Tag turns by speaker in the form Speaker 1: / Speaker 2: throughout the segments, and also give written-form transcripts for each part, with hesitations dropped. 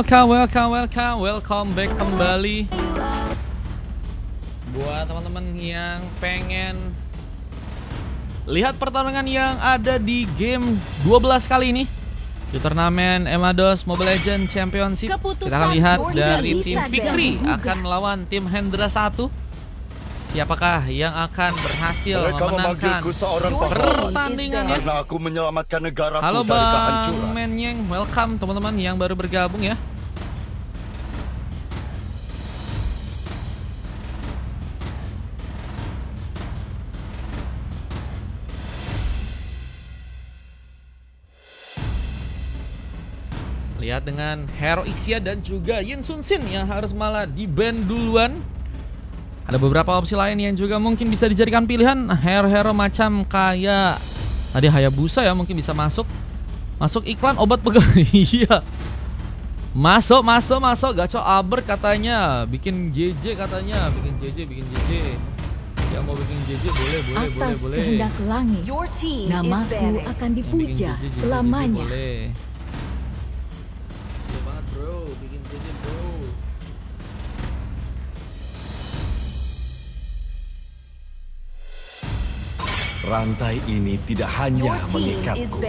Speaker 1: welcome back kembali. Buat teman-teman yang pengen lihat pertarungan yang ada di game 12 kali ini di turnamen Emados Mobile Legends Championship, kita akan lihat dari tim Fikri akan melawan tim Hendra 1. Siapakah yang akan berhasil memenangkan pertandingannya?
Speaker 2: Karena aku menyelamatkan negaraku
Speaker 1: Halo
Speaker 2: dari kehancuran.
Speaker 1: Bang Menyeng, welcome teman-teman yang baru bergabung ya. Lihat dengan Hero Ixia dan juga Yin Sun Sin yang harus malah di ban duluan. Ada beberapa opsi lain yang juga mungkin bisa dijadikan pilihan. Hero-hero macam kayak tadi Hayabusa ya, mungkin bisa masuk iklan obat pegal. Iya. Masuk Gacho Albert katanya bikin JJ katanya, bikin JJ. Ya mau bikin JJ boleh.
Speaker 3: Atas kehendak langit, namaku akan dipuja selamanya.
Speaker 1: Boleh banget bro, bikin JJ bro.
Speaker 4: Rantai ini tidak hanya mengikatku.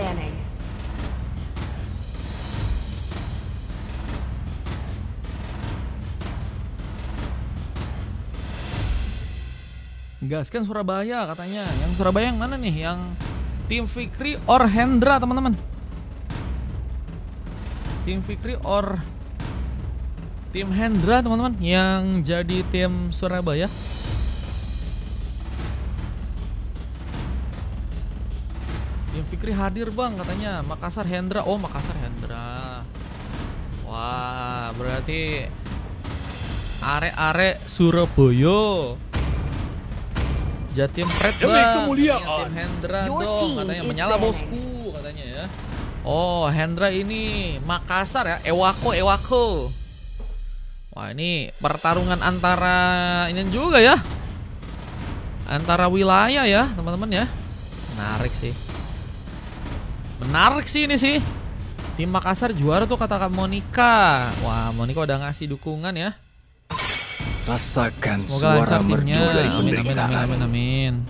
Speaker 1: Gaskan Surabaya katanya. Yang Surabaya yang mana nih? Yang tim Fikri or Hendra teman-teman? Tim Fikri or tim Hendra teman-teman yang jadi tim Surabaya. Tim Fikri hadir bang katanya. Makassar Hendra. Oh Makassar Hendra. Wah berarti are-are Surabaya. Jatim Pret bang. Tim Hendra dong katanya. Menyala bosku katanya ya. Oh Hendra ini Makassar ya. Ewako. Wah ini pertarungan antara ini juga ya, antara wilayah ya teman-teman ya. Menarik sih ini sih. Tim Makassar juara tuh kata Kak Monica. Wah Monica udah ngasih dukungan ya.
Speaker 4: Rasakan
Speaker 1: semoga
Speaker 4: suara merdu dari penderitaan.
Speaker 1: Amin.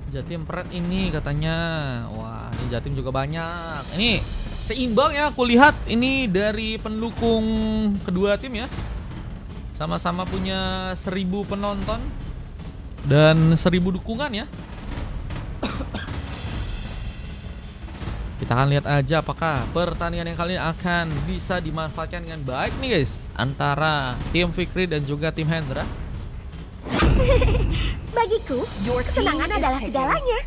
Speaker 1: Jatim Pret ini katanya. Wah ini Jatim juga banyak. Ini seimbang ya aku lihat ini dari pendukung kedua tim ya. Sama-sama punya 1000 penonton dan 1000 dukungan ya. Kita akan lihat aja apakah pertandingan yang kali ini akan bisa dimanfaatkan dengan baik nih guys, antara tim Fikri dan juga tim Hendra.
Speaker 3: Bagiku, kesenangan adalah segalanya.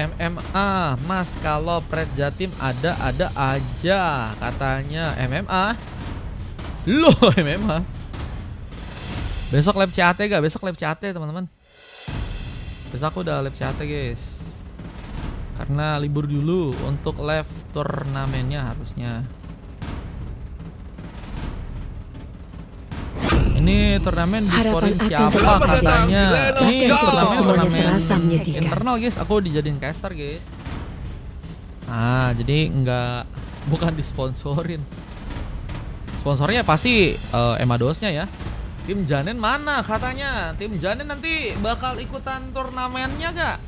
Speaker 1: MMA, Mas, kalau Pret Jatim ada aja katanya. MMA. Loh, MMA. Besok lab CAT gak? Besok lab CAT teman-teman. Besok aku udah lab CAT guys. Karena libur dulu untuk live turnamennya harusnya. Ini turnamen disporin siapa katanya. Ini turnamen internal guys. Aku dijadiin caster guys. Ah jadi bukan disponsorin. Sponsornya pasti Emadosnya ya. Tim Janen mana katanya? Tim Janen nanti bakal ikutan turnamennya gak?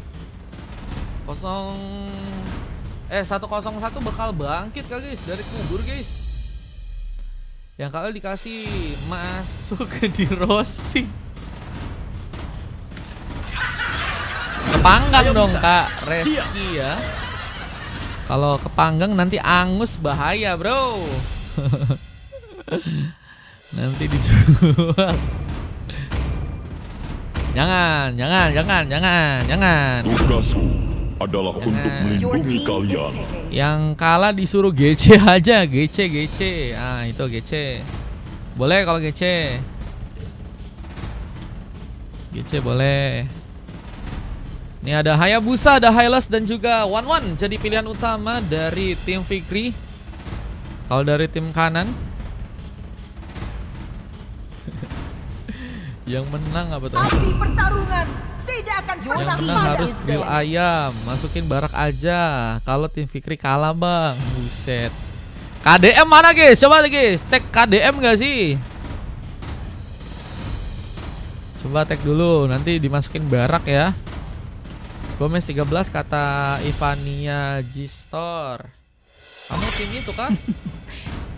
Speaker 1: 101 bakal bangkit kah guys dari kubur guys. Yang kalian dikasih masuk di roasting. Kepanggang dong Kak Reski ya. Kalau kepanggang nanti angus bahaya bro. Nanti dijual. Jangan.
Speaker 2: Tugasku adalah untuk melindungi kalian.
Speaker 1: Yang kalah disuruh GC aja, GC. Ah, itu GC. Boleh kalau GC. GC boleh. Ini ada Hayabusa, ada Hylas dan juga One jadi pilihan utama dari tim Fikri. Kalau dari tim kanan yang menang apa tuh?
Speaker 3: Api pertarungan
Speaker 1: Yang menang harus grill ayam. Masukin barak aja. Kalau tim Fikri kalah bang. Buset. KDM mana guys? Coba guys. Tag KDM gak sih? Coba tag dulu. Nanti dimasukin barak ya. Gomez 13 kata Ivania G-Store. Kamu tim itu kah?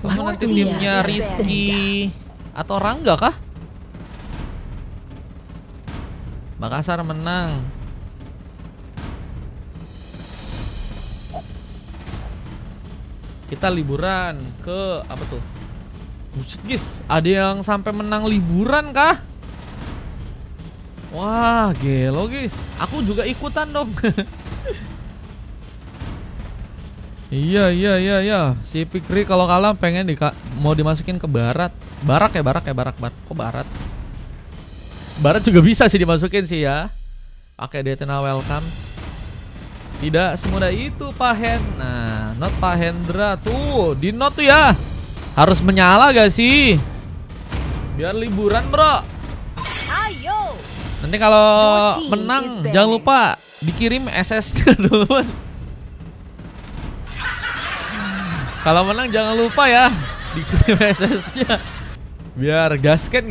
Speaker 1: Kamu nanti timnya Rizky atau Rangga kah? Makassar menang. Kita liburan ke apa tuh? Buset guys, ada yang sampai menang liburan kah? Wah, gelo guys. Aku juga ikutan dong. Iya. Si Fikri kalau kalah pengen mau dimasukin ke barat. Barak. Kok barat? Barat juga bisa sih dimasukin sih ya. Pakai Detena welcome. Tidak semudah itu Pak Nah, not Pak Hendra tuh, di not tuh ya. Harus menyala gak sih? Biar liburan, bro.
Speaker 3: Ayo.
Speaker 1: Nanti kalau menang jangan lupa dikirim SS-nya dulu. Kalau menang jangan lupa ya dikirim SS-nya. Biar gasken.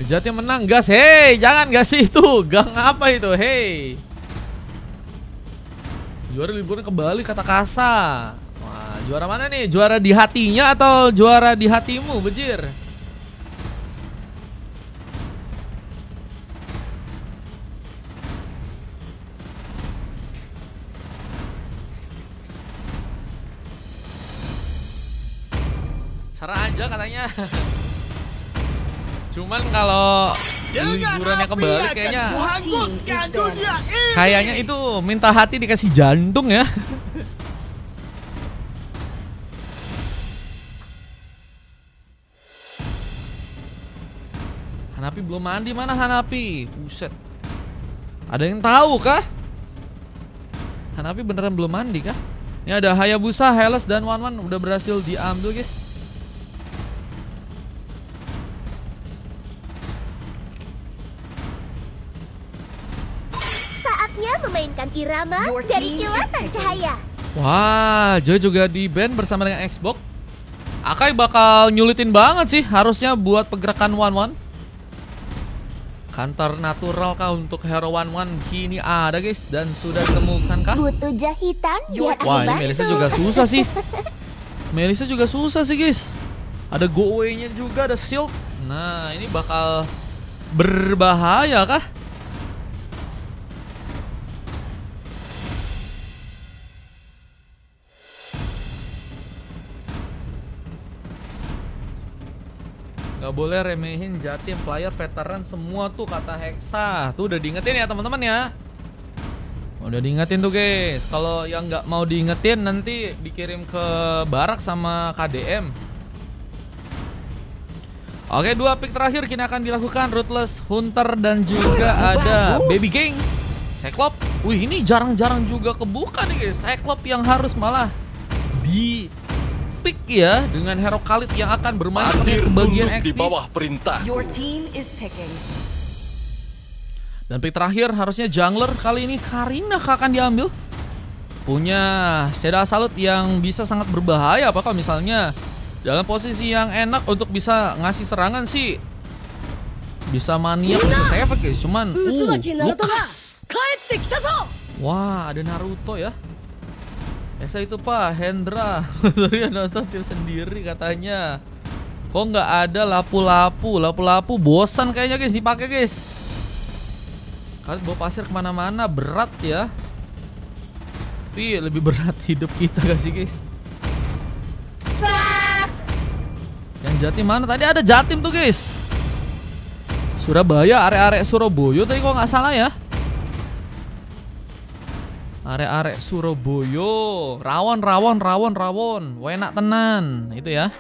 Speaker 1: Jatim menang gas. Hei, jangan gas itu. Gang apa itu? Hei. Juara liburan ke Bali kata Kasa. Wah, juara mana nih? Juara di hatinya atau juara di hatimu, Bejir? Sarah aja katanya. Cuman kalau liburannya ke Bali kayaknya itu minta hati dikasih jantung ya. Hanapi belum mandi, mana Hanapi? Buset. Ada yang tahu kah? Hanapi beneran belum mandi kah? Ini ada Hayabusa, Heles dan Wanwan udah berhasil diambil guys.
Speaker 3: Memainkan irama dari kilatan cahaya.
Speaker 1: Wah, Joy juga di band bersama dengan Xbox. Akai bakal nyulitin banget sih harusnya buat pergerakan Wanwan. Kantor natural kah untuk hero Wanwan kini ada guys dan sudah ditemukan kah?
Speaker 3: Butuh jahitan biar
Speaker 1: wah, ini Melissa juga susah sih. Melissa juga susah sih guys. Ada go away-nya juga, ada shield. Nah, ini bakal berbahaya kah? Gak boleh remehin Jatim, player veteran semua tuh kata Hexa. Tuh udah diingetin ya teman-teman ya. Udah diingetin tuh guys. Kalau yang nggak mau diingetin nanti dikirim ke barak sama KDM. Oke, 2 pick terakhir kini akan dilakukan Ruthless, Hunter dan juga ada Baby Gang, Cyclops. Wih, ini jarang-jarang juga kebuka nih guys. Cyclops yang harus malah di pick ya dengan hero Khalid yang akan bermain sebagai bagian XP
Speaker 4: di bawah perintah.
Speaker 1: Dan pick terakhir harusnya jungler, kali ini Karina akan diambil. Punya Seda Salut yang bisa sangat berbahaya. Apakah misalnya dalam posisi yang enak untuk bisa ngasih serangan sih, bisa maniak, bisa save guys. Cuman Lukas. Wah, ada Naruto ya. Esa itu Pak Hendra. Tadi nonton tim sendiri katanya. Kok nggak ada lapu-lapu bosan kayaknya guys dipakai guys. Kalian bawa pasir kemana-mana berat ya. Tapi lebih berat hidup kita gak sih guys? Yang Jatim mana? Tadi ada Jatim tuh guys. Surabaya, arek-arek Surabaya tadi kok nggak salah ya. Arek-arek Surabaya, rawon, enak tenan, itu ya.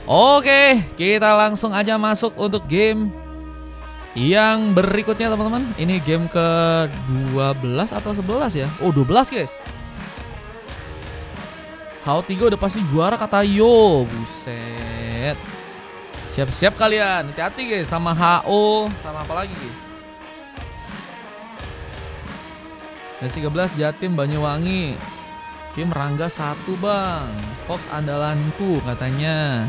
Speaker 1: Oke, kita langsung aja masuk untuk game yang berikutnya teman-teman. Ini game ke 12 atau 11 ya? Oh, 12 guys. Hao 3 udah pasti juara kata Yo, buset. Siap-siap kalian, hati-hati guys sama HO, sama apa lagi guys. Res 13 Jatim Banyuwangi. Tim Rangga 1 bang. Fox andalanku katanya.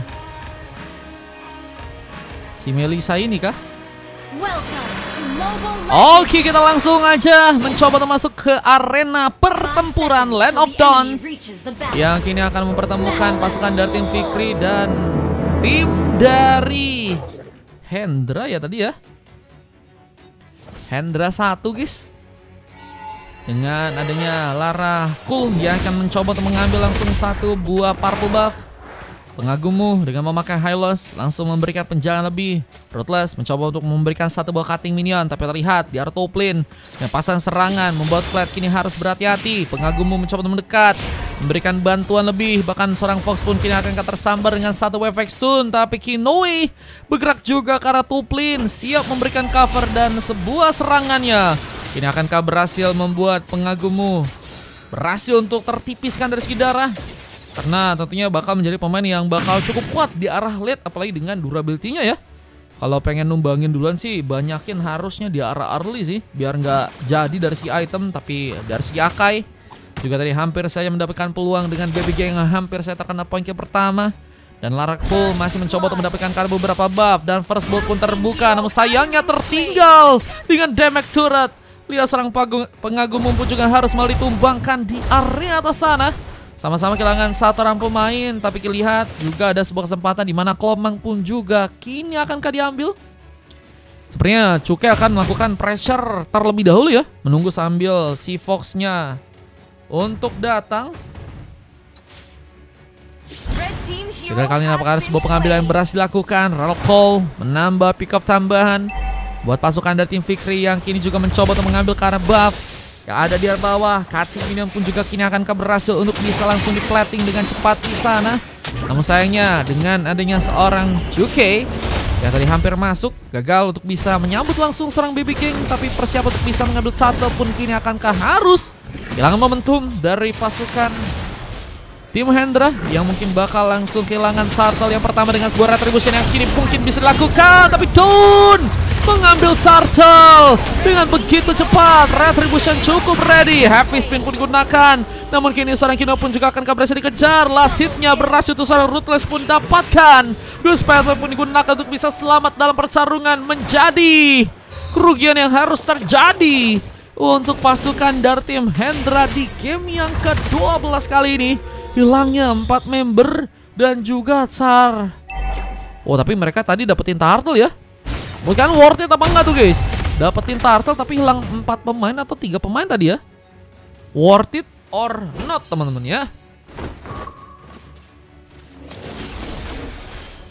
Speaker 1: Si Melisa ini kah? Oke, kita langsung aja mencoba untuk masuk ke arena pertempuran Land of Dawn, yang kini akan mempertemukan pasukan dari tim Fikri dan tim dari Hendra ya tadi ya. Hendra 1 guys. Dengan adanya Lara Cool yang akan mencoba untuk mengambil langsung 1 buah purple buff. Pengagummu dengan memakai High Loss langsung memberikan penjagaan lebih. Ruthless mencoba untuk memberikan 1 buah cutting minion, tapi terlihat di arah top lane dan pasang serangan membuat Flat kini harus berhati-hati. Pengagummu mencoba untuk mendekat, memberikan bantuan lebih, bahkan seorang Fox pun kini akan tersambar dengan 1 wave Stun. Tapi Kinoe bergerak juga ke arah top lane, siap memberikan cover dan sebuah serangannya kini akankah berhasil membuat Pengagummu berhasil untuk tertipiskan dari segi darah. Karena tentunya bakal menjadi pemain yang bakal cukup kuat di arah late, apalagi dengan durability-nya ya. Kalau pengen numbangin duluan sih banyakin harusnya di arah early sih, biar nggak jadi dari si item, tapi dari si Akai. Juga tadi hampir saya mendapatkan peluang dengan Baby Gang yang hampir saya terkena poin kill pertama. Dan Lara Cool masih mencoba untuk mendapatkan beberapa buff, dan first blood pun terbuka, namun sayangnya tertinggal dengan damage turret. Lihat serang Pengagummu pun juga harus malah ditumbangkan di area atas sana. Sama-sama kehilangan 1 orang pemain, tapi lihat juga ada sebuah kesempatan di mana Klomang pun juga kini akankah diambil? Sepertinya Cuke akan melakukan pressure terlebih dahulu ya, menunggu sambil si Fox-nya untuk datang. Juga kali ini apakah sebuah pengambilan yang berhasil dilakukan? Roll Call menambah pick off tambahan buat pasukan dari tim Fikri yang kini juga mencoba untuk mengambil ke arah buff yang ada di bawah. Cutting minion pun juga kini akan berhasil untuk bisa langsung di-plating dengan cepat di sana. Namun sayangnya dengan adanya seorang Cuke yang tadi hampir masuk, gagal untuk bisa menyambut langsung seorang Baby King. Tapi persiapan untuk bisa mengambil turtle pun kini akankah harus kehilangan momentum dari pasukan tim Hendra yang mungkin bakal langsung kehilangan turtle yang pertama dengan sebuah retribution yang kini mungkin bisa dilakukan. Tapi Dawn mengambil turtle dengan begitu cepat. Retribution cukup ready. Happy spin pun digunakan. Namun kini seorang Kino pun juga akan berhasil dikejar. Last hitnya berhasil untuk seorang Ruthless pun didapatkan. Dua spell pun digunakan untuk bisa selamat dalam pertarungan. Menjadi kerugian yang harus terjadi untuk pasukan dari tim Hendra di game yang ke-12 kali ini. Hilangnya 4 member dan juga Tsar. Oh, tapi mereka tadi dapetin turtle ya. Bukan worth it apa enggak tuh guys? Dapetin turtle tapi hilang 4 pemain atau 3 pemain tadi ya. Worth it or not teman-teman ya.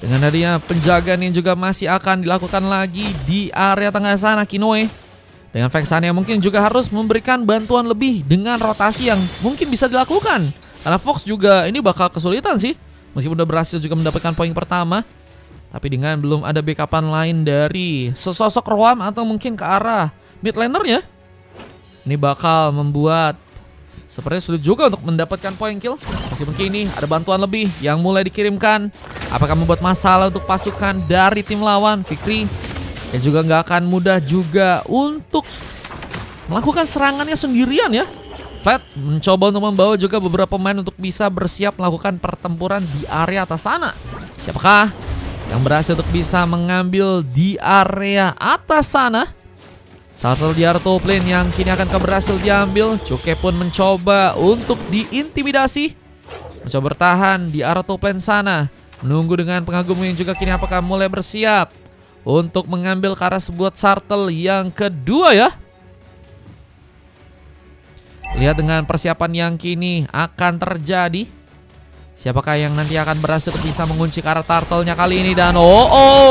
Speaker 1: Dengan adanya penjagaan yang juga masih akan dilakukan lagi di area tengah sana Kinoe. Dengan Vexan yang mungkin juga harus memberikan bantuan lebih dengan rotasi yang mungkin bisa dilakukan. Karena Fox juga ini bakal kesulitan sih. Meskipun udah berhasil juga mendapatkan poin pertama, tapi dengan belum ada backupan lain dari sesosok Roam atau mungkin ke arah mid laner-nya, ini bakal membuat sepertinya sulit juga untuk mendapatkan poin kill. Meskipun kini ada bantuan lebih yang mulai dikirimkan. Apakah membuat masalah untuk pasukan dari tim lawan Fikri? Ya juga nggak akan mudah juga untuk melakukan serangannya sendirian ya. Flat mencoba untuk membawa juga beberapa pemain untuk bisa bersiap melakukan pertempuran di area atas sana. Siapakah yang berhasil untuk bisa mengambil di area atas sana? Turtle di area top lane yang kini akan berhasil diambil. Cuke pun mencoba untuk diintimidasi, mencoba bertahan di area top lane sana, menunggu dengan Pengagum yang juga kini apakah mulai bersiap untuk mengambil ke arah sebuah turtle yang kedua ya. Lihat dengan persiapan yang kini akan terjadi, siapakah yang nanti akan berhasil bisa mengunci ke arah turtle-nya kali ini. Dan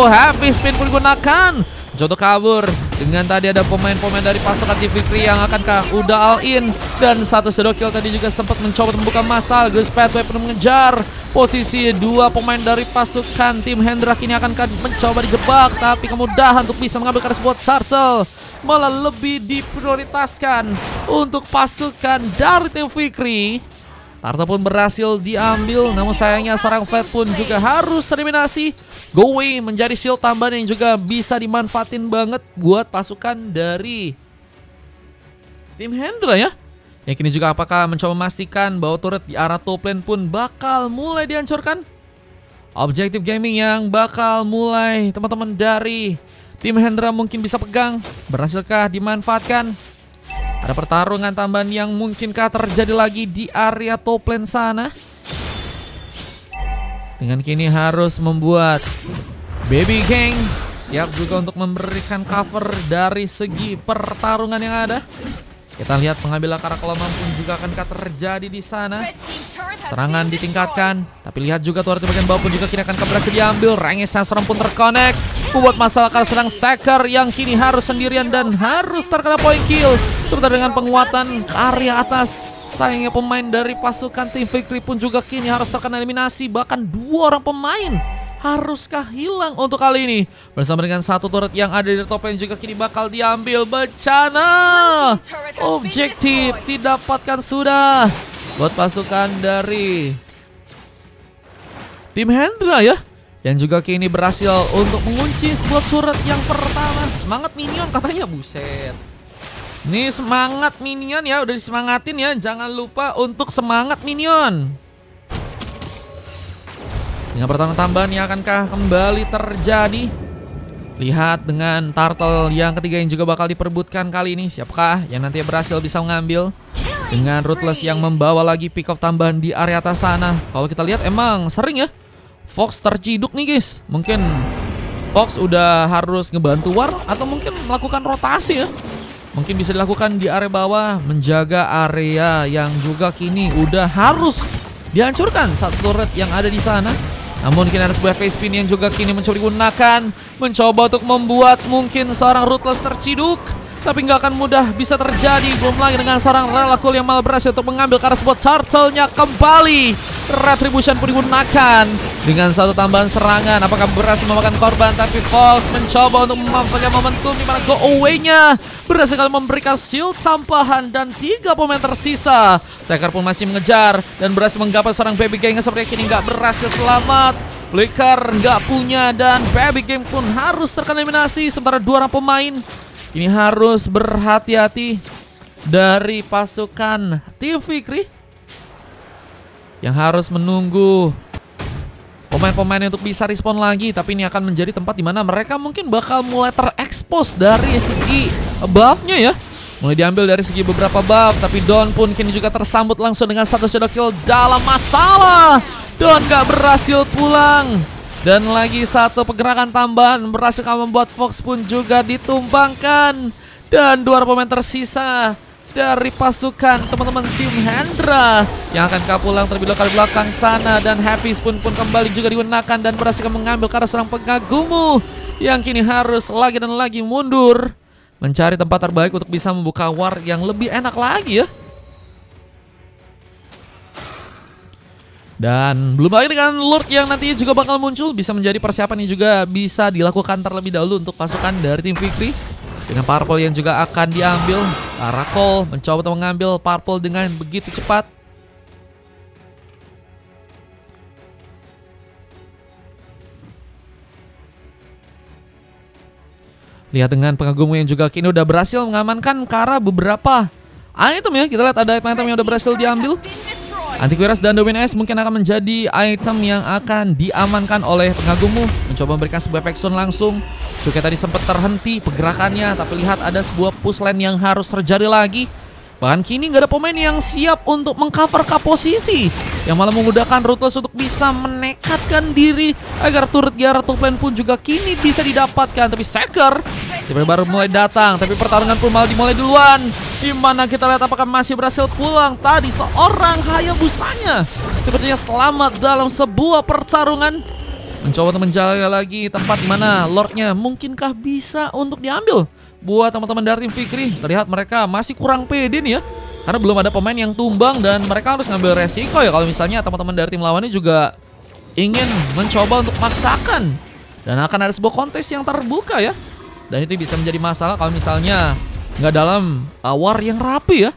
Speaker 1: happy spin pun digunakan. Jodoh kabur. Dengan tadi ada pemain-pemain dari pasukan tim Fikri yang akankah udah all in. Dan satu shadow kill tadi juga sempat mencoba membuka masal. Grace Pathway pun mengejar posisi dua pemain dari pasukan tim Hendra kini akan mencoba dijebak. Tapi kemudahan untuk bisa mengambil ke sebuah turtle malah lebih diprioritaskan untuk pasukan dari tim Fikri. Turtle pun berhasil diambil, namun sayangnya seorang Fat pun juga harus tereliminasi. Go away menjadi shield tambahan yang juga bisa dimanfaatin banget buat pasukan dari tim Hendra ya. Yang kini juga apakah mencoba memastikan bahwa turret di arah top lane pun bakal mulai dihancurkan. Objektif gaming yang bakal mulai teman-teman dari tim Hendra mungkin bisa pegang. Berhasilkah dimanfaatkan? Ada pertarungan tambahan yang mungkinkah terjadi lagi di area top lane sana. Dengan kini harus membuat Baby Gang siap juga untuk memberikan cover dari segi pertarungan yang ada. Kita lihat pengambilan Karakolam pun juga akan terjadi di sana. Serangan ditingkatkan, tapi lihat juga turret di bagian bawah pun juga kini akan berhasil diambil. Range Sandstorm pun terkonek, membuat masalah karena sedang Saker yang kini harus sendirian dan harus terkena point kill. Sementara dengan penguatan area atas, sayangnya pemain dari pasukan tim Fikri pun juga kini harus terkena eliminasi. Bahkan 2 orang pemain haruskah hilang untuk kali ini. Bersama dengan satu turret yang ada di top lane juga kini bakal diambil. Bencana objektif didapatkan sudah buat pasukan dari tim Hendra ya, yang juga kini berhasil untuk mengunci sebuah turret yang pertama. Semangat minion katanya, buset. Nih semangat minion ya, udah disemangatin ya. Jangan lupa untuk semangat minion. Dengan pertarungan tambahan yang akankah kembali terjadi? Lihat dengan Turtle yang ketiga yang juga bakal diperebutkan kali ini. Siapakah yang nanti berhasil bisa mengambil? Dengan Ruthless yang membawa lagi pick off tambahan di area atas sana. Kalau kita lihat emang sering ya Fox terciduk nih guys. Mungkin Fox udah harus ngebantu War atau mungkin melakukan rotasi ya. Mungkin bisa dilakukan di area bawah, menjaga area yang juga kini udah harus dihancurkan satu turret yang ada di sana. Namun kini ada sebuah face spin yang juga kini mencoba digunakan, mencoba untuk membuat mungkin seorang Ruthless terciduk, tapi nggak akan mudah bisa terjadi. Belum lagi dengan seorang Relakul yang malah berhasil untuk mengambil karena spot Turtle-nya kembali. Retribution pun digunakan dengan satu tambahan serangan. Apakah berhasil memakan korban? Tapi Fox mencoba untuk memanfaatkan momentum di mana go away-nya berhasil kali memberikan shield tambahan dan 3 pemain tersisa. Saker pun masih mengejar dan berhasil menggapai seorang Baby Gang yang seperti ini nggak berhasil selamat. Flicker nggak punya dan Baby Gang pun harus terkena eliminasi. Sementara 2 orang pemain ini harus berhati-hati dari pasukan tim Fikri yang harus menunggu pemain-pemain untuk bisa respon lagi. Tapi ini akan menjadi tempat di mana mereka mungkin bakal mulai terekspos dari segi buff-nya ya. Mulai diambil dari segi beberapa buff. Tapi Don pun kini juga tersambut langsung dengan satu shadow kill dalam masalah. Don gak berhasil pulang. Dan lagi satu pergerakan tambahan berhasil membuat Fox pun juga ditumbangkan. Dan 2 pemain tersisa dari pasukan teman-teman tim Hendra yang akan pulang terlebih dahulu ke belakang sana. Dan Happy Spoon pun kembali juga digunakan dan berhasil mengambil karena seorang pengagummu yang kini harus lagi dan lagi mundur mencari tempat terbaik untuk bisa membuka war yang lebih enak lagi ya. Dan belum lagi dengan Lord yang nantinya juga bakal muncul, bisa menjadi persiapan yang juga bisa dilakukan terlebih dahulu untuk pasukan dari tim Fikri. Dengan Purple yang juga akan diambil. Karakol mencoba untuk mengambil Purple dengan begitu cepat. Lihat dengan pengagum yang juga kini udah berhasil mengamankan Kara beberapa item ya. Kita lihat ada item yang udah berhasil diambil. Antivirus dan Domain S mungkin akan menjadi item yang akan diamankan oleh pengagummu. Mencoba memberikan sebuah efek sound langsung. Suka tadi sempat terhenti pergerakannya, tapi lihat ada sebuah push lane yang harus terjadi lagi. Bahkan kini nggak ada pemain yang siap untuk mengcover posisi, yang malah memudahkan Ruthless untuk bisa menekatkan diri agar turret di arah top lane pun juga kini bisa didapatkan. Tapi Saker sebenarnya baru mulai datang, tapi pertarungan pun malah dimulai duluan. Dimana kita lihat apakah masih berhasil pulang tadi seorang Hayabusanya sepertinya selamat dalam sebuah pertarungan. Mencoba untuk menjaga lagi tempat mana Lordnya mungkinkah bisa untuk diambil. Buat teman-teman dari tim Fikri, terlihat mereka masih kurang pede nih ya, karena belum ada pemain yang tumbang dan mereka harus ngambil resiko ya kalau misalnya teman-teman dari tim lawannya juga ingin mencoba untuk memaksakan. Dan akan ada sebuah kontes yang terbuka ya. Dan itu bisa menjadi masalah kalau misalnya nggak dalam war yang rapi ya.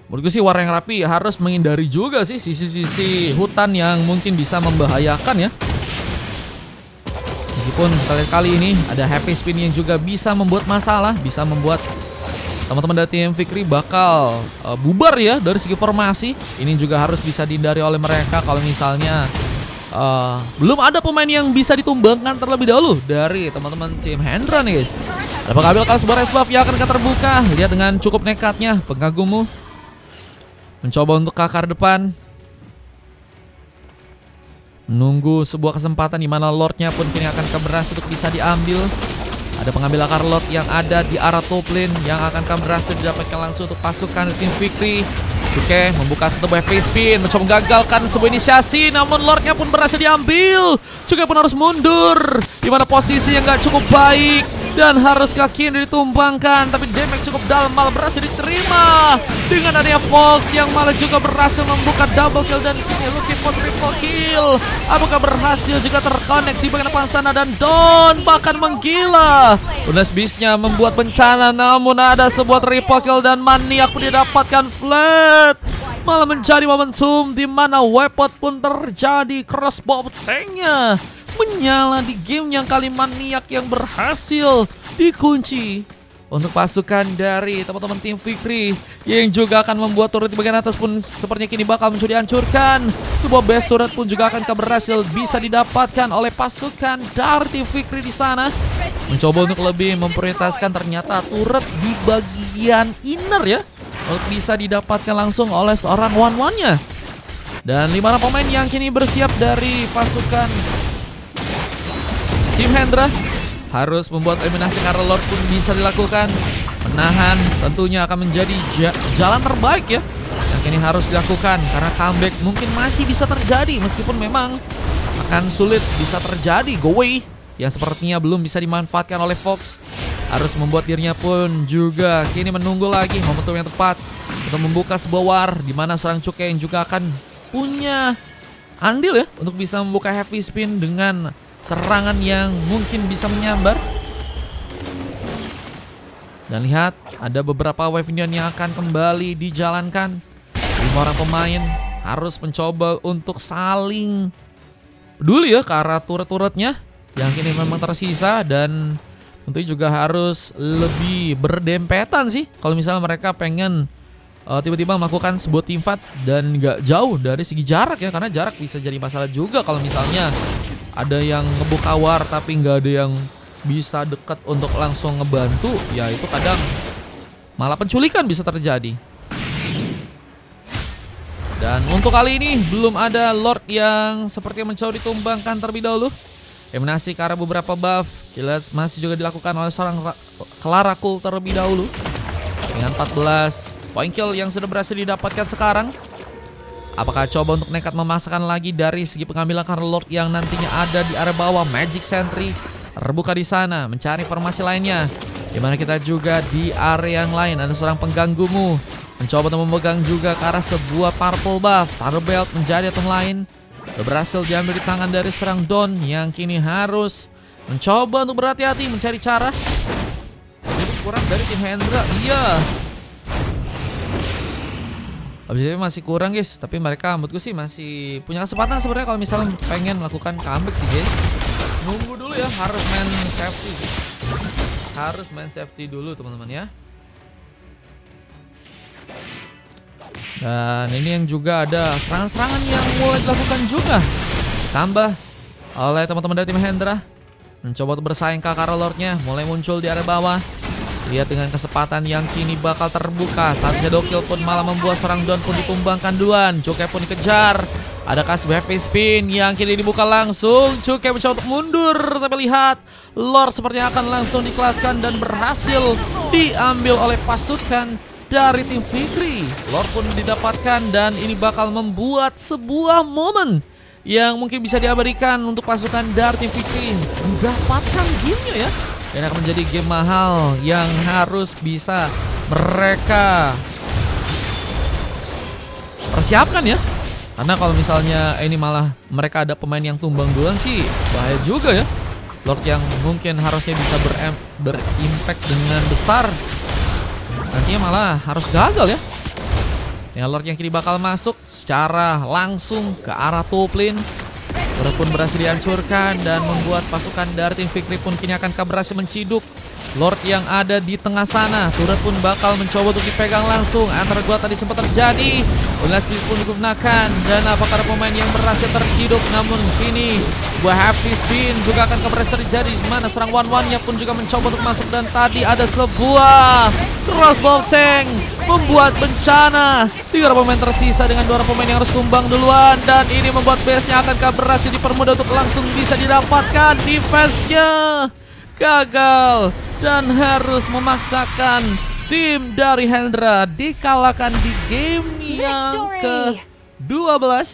Speaker 1: Menurut gue sih War yang rapi harus menghindari juga sih sisi-sisi hutan yang mungkin bisa membahayakan ya. Meskipun kali ini ada Happy Spin yang juga bisa membuat masalah, bisa membuat teman-teman dari tim Fikri bakal bubar ya dari segi formasi. Ini juga harus bisa dihindari oleh mereka kalau misalnya belum ada pemain yang bisa ditumbangkan terlebih dahulu dari teman-teman tim Hendra nih guys. Apakah ambil sebuah Ice Buff yang akan terbuka? Lihat dengan cukup nekatnya pengagummu mencoba untuk kakar depan, menunggu sebuah kesempatan di mana Lordnya pun kini akan berhasil untuk bisa diambil. Ada pengambil akar Lord yang ada di arah top lane yang akan berhasil didapatkan langsung untuk pasukan tim Fikri. Oke, membuka satu buah face spin, mencoba menggagalkan sebuah inisiasi, namun Lordnya pun berhasil diambil. Juga pun harus mundur, di mana posisi yang gak cukup baik dan harus kaki yang ditumbangkan, tapi damage cukup dalam malah berhasil diterima dengan adanya Fox yang malah juga berhasil membuka double kill dan kini looking for triple kill. Apakah berhasil juga terkonek di bagian depan sana dan Don bahkan menggila. Lunas Beast-nya membuat bencana, namun ada sebuah triple kill dan Maniak pun didapatkan flat. Malah menjadi momentum di mana weapon pun terjadi, crossbow tanknya menyala di game yang kali Maniak yang berhasil dikunci untuk pasukan dari teman-teman tim Fikri yang juga akan membuat turret di bagian atas pun sepertinya kini bakal mencoba dihancurkan. Sebuah base turret pun juga akan berhasil bisa didapatkan oleh pasukan dari tim Fikri di sana. Mencoba untuk lebih memprioritaskan ternyata turret di bagian inner ya, untuk bisa didapatkan langsung oleh seorang one-one-nya. Dan 5 orang pemain yang kini bersiap dari pasukan tim Hendra harus membuat eliminasi karena Lord pun bisa dilakukan. Menahan tentunya akan menjadi jalan terbaik ya yang kini harus dilakukan, karena comeback mungkin masih bisa terjadi meskipun memang akan sulit bisa terjadi go away yang sepertinya belum bisa dimanfaatkan oleh Fox. Harus membuat dirinya pun juga kini menunggu lagi momentum yang tepat untuk membuka sebuah war di mana serang Cukai yang juga akan punya andil ya untuk bisa membuka heavy spin dengan serangan yang mungkin bisa menyambar. Dan lihat ada beberapa wave minion yang akan kembali dijalankan. 5 orang pemain harus mencoba untuk saling peduli ya ke arah turret-turretnya yang kini memang tersisa, dan tentunya juga harus lebih berdempetan sih kalau misalnya mereka pengen tiba-tiba melakukan sebuah team fight dan nggak jauh dari segi jarak ya, karena jarak bisa jadi masalah juga kalau misalnya ada yang ngebuka war tapi nggak ada yang bisa dekat untuk langsung ngebantu, ya itu kadang malah penculikan bisa terjadi. Dan untuk kali ini belum ada Lord yang seperti mencoba ditumbangkan terlebih dahulu. Eliminasi ke arah beberapa buff jelas masih juga dilakukan oleh seorang Klarakul terlebih dahulu dengan 14 point kill yang sudah berhasil didapatkan sekarang. Apakah coba untuk nekat memaksakan lagi dari segi pengambilan karena Lord yang nantinya ada di area bawah? Magic Sentry terbuka di sana mencari formasi lainnya, dimana kita juga di area yang lain ada seorang pengganggumu mencoba untuk memegang juga ke arah sebuah purple buff. Thunder Belt menjadi item lain berhasil diambil di tangan dari serang Don yang kini harus mencoba untuk berhati-hati mencari cara. Jadi kurang dari tim Hendra, iya. Habisnya masih kurang guys, tapi mereka menurutku sih masih punya kesempatan sebenarnya kalau misalnya pengen melakukan comeback sih guys. Nunggu dulu ya, harus main safety. Harus main safety dulu teman-teman ya. Dan ini yang juga ada serangan-serangan yang mulai dilakukan juga, tambah oleh teman-teman dari tim Hendra. Mencoba untuk bersaing ke arah Lordnya, mulai muncul di area bawah. Lihat dengan kesempatan yang kini bakal terbuka saat Shadow Kill pun malah membuat serang Don pun ditumbangkan duluan. Cukai pun dikejar. Ada kasih heavy spin yang kini dibuka langsung. Cukai mencoba untuk mundur, tapi lihat Lord sepertinya akan langsung dikelaskan dan berhasil diambil oleh pasukan dari tim Fikri. Lord pun didapatkan dan ini bakal membuat sebuah momen yang mungkin bisa diabadikan untuk pasukan dari tim Fikri mendapatkan gamenya ya. Dan akan menjadi game mahal yang harus bisa mereka persiapkan ya. Karena kalau misalnya ini malah mereka ada pemain yang tumbang duluan sih bahaya juga ya. Lord yang mungkin harusnya bisa berimpact dengan besar nantinya malah harus gagal ya. Lord yang kini bakal masuk secara langsung ke arah top lane. Turret pun berhasil dihancurkan dan membuat pasukan dari tim Victory pun kini akan berhasil menciduk Lord yang ada di tengah sana. Turret pun bakal mencoba untuk dipegang langsung. Antara gua tadi sempat terjadi. Oleh speed pun digunakan. Dan apakah ada pemain yang berhasil terciduk? Namun kini sebuah happy spin juga akan berhasil terjadi. Di mana serang one-one-nya pun juga mencoba untuk masuk. Dan tadi ada sebuah crossbow tank membuat bencana. 3 pemain tersisa dengan 2 pemain yang harus tumbang duluan. Dan ini membuat base-nya akan berhasil dipermudah untuk langsung bisa didapatkan. Defense-nya gagal dan harus memaksakan tim dari Hendra dikalahkan di game yang ke-12.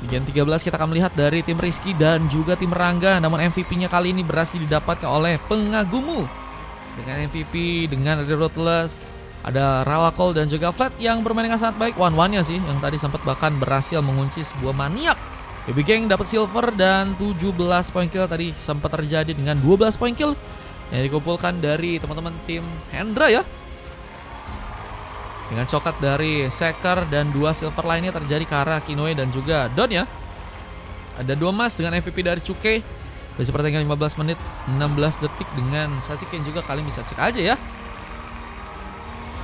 Speaker 1: Di game 13 kita akan melihat dari tim Rizky dan juga tim Rangga. Namun MVP-nya kali ini berhasil didapatkan oleh Pengagumu. Dengan MVP, dengan ada Ruthless, ada Rawakol dan juga Flat yang bermain dengan sangat baik. One-one-nya sih yang tadi sempat bahkan berhasil mengunci sebuah maniak. Baby Gang dapat silver dan 17 poin kill tadi sempat terjadi dengan 12 poin kill yang dikumpulkan dari teman-teman tim Hendra ya. Dengan coklat dari Seker dan 2 silver lainnya terjadi ke arah Kinoe dan juga Don ya. Ada 2 emas dengan MVP dari Cuke. Besi pertandingan 15 menit 16 detik dengan Sasuke juga, kalian bisa cek aja ya.